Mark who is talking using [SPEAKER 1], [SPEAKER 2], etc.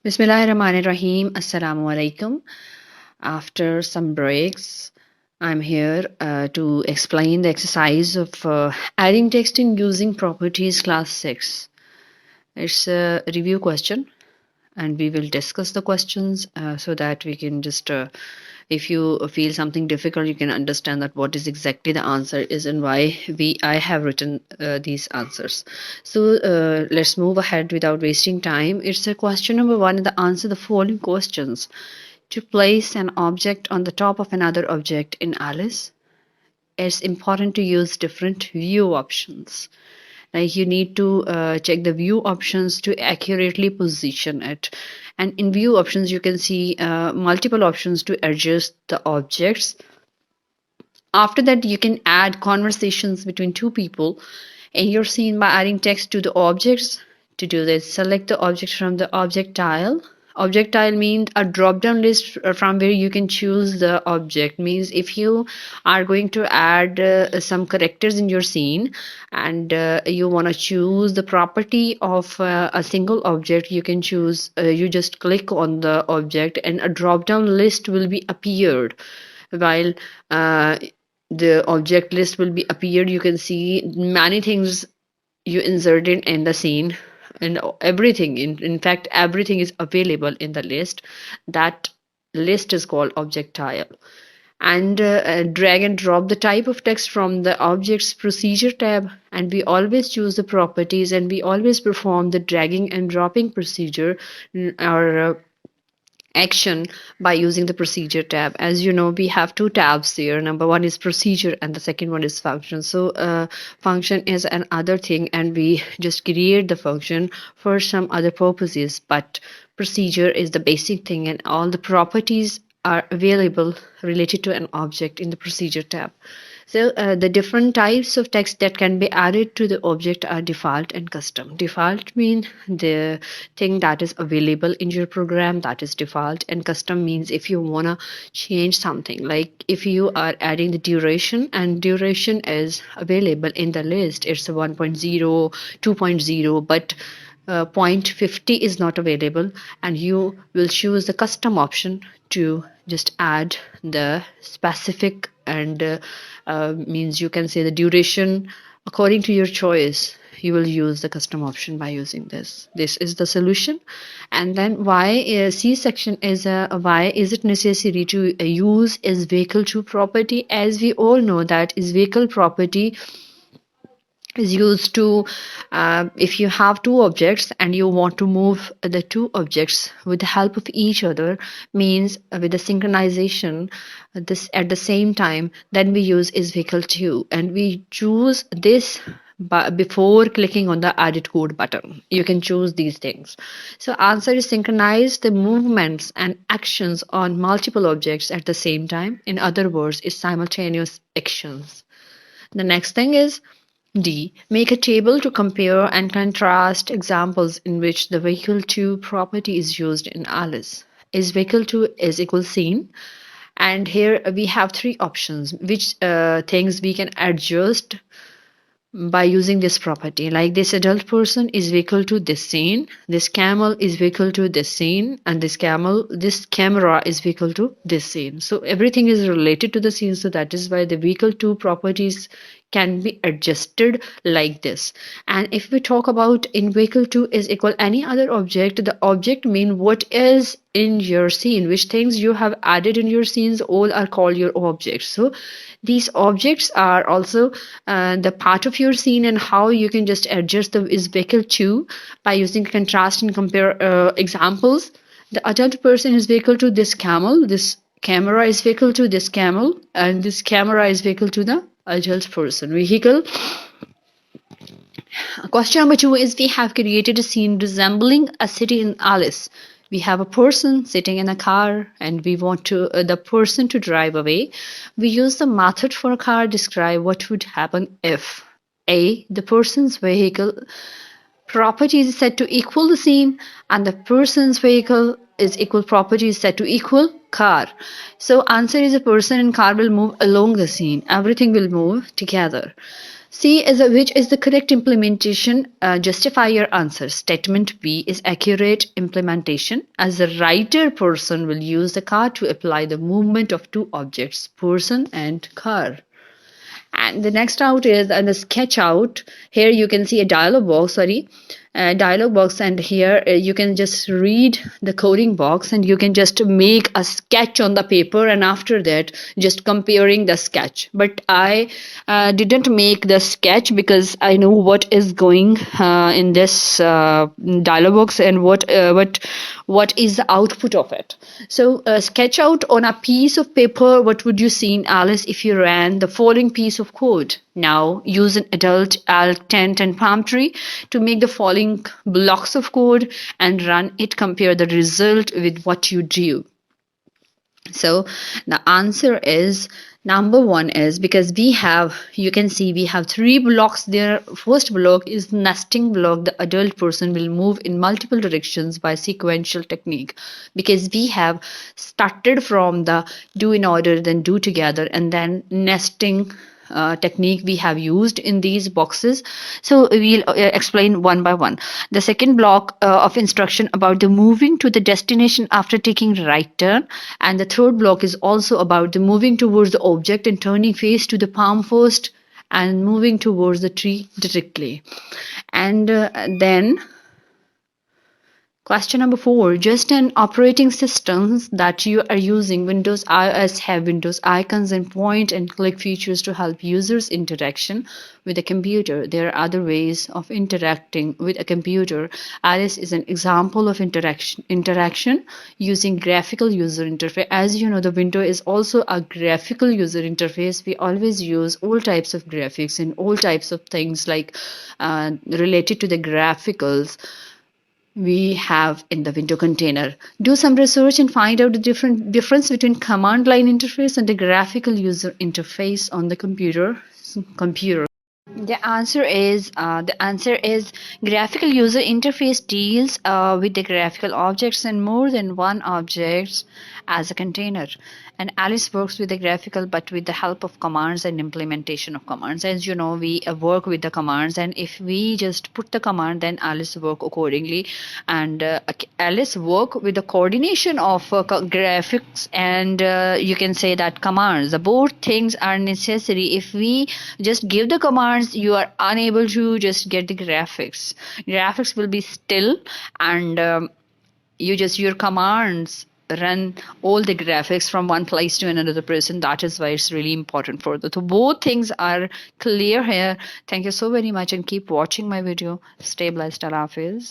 [SPEAKER 1] Bismillahirrahmanirrahim. Assalamu alaikum. After some breaks, I'm here to explain the exercise of adding text in using properties class 6. It's a review question and we will discuss the questions so that we can just if you feel something difficult you can understand that what is exactly the answer is and why I have written these answers. So let's move ahead without wasting time. It's a question number 1 and the answer the following questions. To place an object on the top of another object in Alice, it's important to use different view options. Like you need to check the view options to accurately position it. And in view options, you can see multiple options to adjust the objects. After that, you can add conversations between two people in your scene by adding text to the objects. To do this, select the object from the object tile. Object tile means a drop down list from where you can choose the object. Means if you are going to add some characters in your scene and you want to choose the property of a single object, you can choose, you just click on the object and a drop down list will be appeared while the object list will be appeared. You can see many things you inserted in the scene and everything in fact everything is available in the list. That list is called object tile. And drag and drop the type of text from the objects procedure tab, and we always choose the properties and we always perform the dragging and dropping procedure or action by using the procedure tab. As you know, we have two tabs here. Number one is procedure and the second one is function. So function is another thing and we just create the function for some other purposes, but procedure is the basic thing and all the properties are available related to an object in the procedure tab. So the different types of text that can be added to the object are default and custom. Default means the thing that is available in your program, that is default, and custom means if you want to change something, like if you are adding the duration and duration is available in the list, it's a 1.0, 2.0, but 0.50 is not available, and you will choose the custom option to just add the specific and means you can say the duration according to your choice. You will use the custom option by using this is the solution. And then why C section is why is it necessary to use is vehicle to property. As we all know that is vehicle property is used to if you have two objects and you want to move the two objects with the help of each other, means with the synchronization this at the same time, then we use is vehicle 2 and we choose this before clicking on the edit code button. You can choose these things. So answer is synchronize the movements and actions on multiple objects at the same time. In other words, is simultaneous actions. The next thing is D. Make a table to compare and contrast examples in which the vehicle 2 property is used in Alice. Is vehicle 2 is equal scene, and here we have three options which things we can adjust by using this property. Like this adult person is equal to this scene, this camel is equal to this scene, and this camera is equal to this scene. So everything is related to the scene, so that is why the vehicle 2 properties can be adjusted like this. And if we talk about in vehicle 2 is equal any other object, the object mean what is in your scene, which things you have added in your scenes, all are called your objects. So these objects are also the part of your scene, and how you can just adjust the is vehicle 2 by using contrast and compare examples. The adult person is vehicle to this camel, this camera is vehicle to this camel, and this camera is vehicle to the adult person vehicle. Question number 2 is we have created a scene resembling a city in Alice. We have a person sitting in a car and we want to the person to drive away. We use the method for a car describe what would happen if A. The person's vehicle property is set to equal the scene and the person's vehicle is equal property is set to equal car. So answer is a person and car will move along the scene. Everything will move together. C is which is the correct implementation. Justify your answer. Statement B is accurate implementation, as the writer person will use the car to apply the movement of two objects, person and car. And the next out is and the sketch out. Here you can see a dialog box, dialog box, and here you can just read the coding box and you can just make a sketch on the paper, and after that just comparing the sketch. But I didn't make the sketch because I know what is going in this dialog box and what is the output of it. So sketch out on a piece of paper. What would you see in Alice if you ran the following piece of code? Now use an adult, elk, tent, and palm tree to make the following blocks of code and run it. Compare the result with what you drew. So the answer is number one is because we have, you can see we have three blocks there. First block is nesting block. The adult person will move in multiple directions by sequential technique, because we have started from the do in order, then do together, and then nesting technique we have used in these boxes. So we'll explain one by one. The second block of instruction about the moving to the destination after taking right turn, and the third block is also about the moving towards the object and turning face to the palm first and moving towards the tree directly. And then question number 4, just an operating systems that you are using. Windows iOS have Windows icons and point and click features to help users interaction with a computer. There are other ways of interacting with a computer. Alice is an example of interaction using graphical user interface. As you know, the window is also a graphical user interface. We always use all types of graphics and all types of things like related to the graphicals we have in the window container. Do some research and find out the difference between command line interface and the graphical user interface on the computer. The answer is graphical user interface deals with the graphical objects and more than one object as a container. And Alice works with the graphical but with the help of commands and implementation of commands. As you know, we work with the commands, and if we just put the command, then Alice work accordingly. And Alice work with the coordination of graphics and you can say that commands. The both things are necessary. If we just give the commands, you are unable to just get the graphics. Graphics will be still, and your commands run all the graphics from one place to another person. That is why it's really important for that. So both things are clear here. Thank you so very much and keep watching my video. Stay blessed. Allah Hafiz.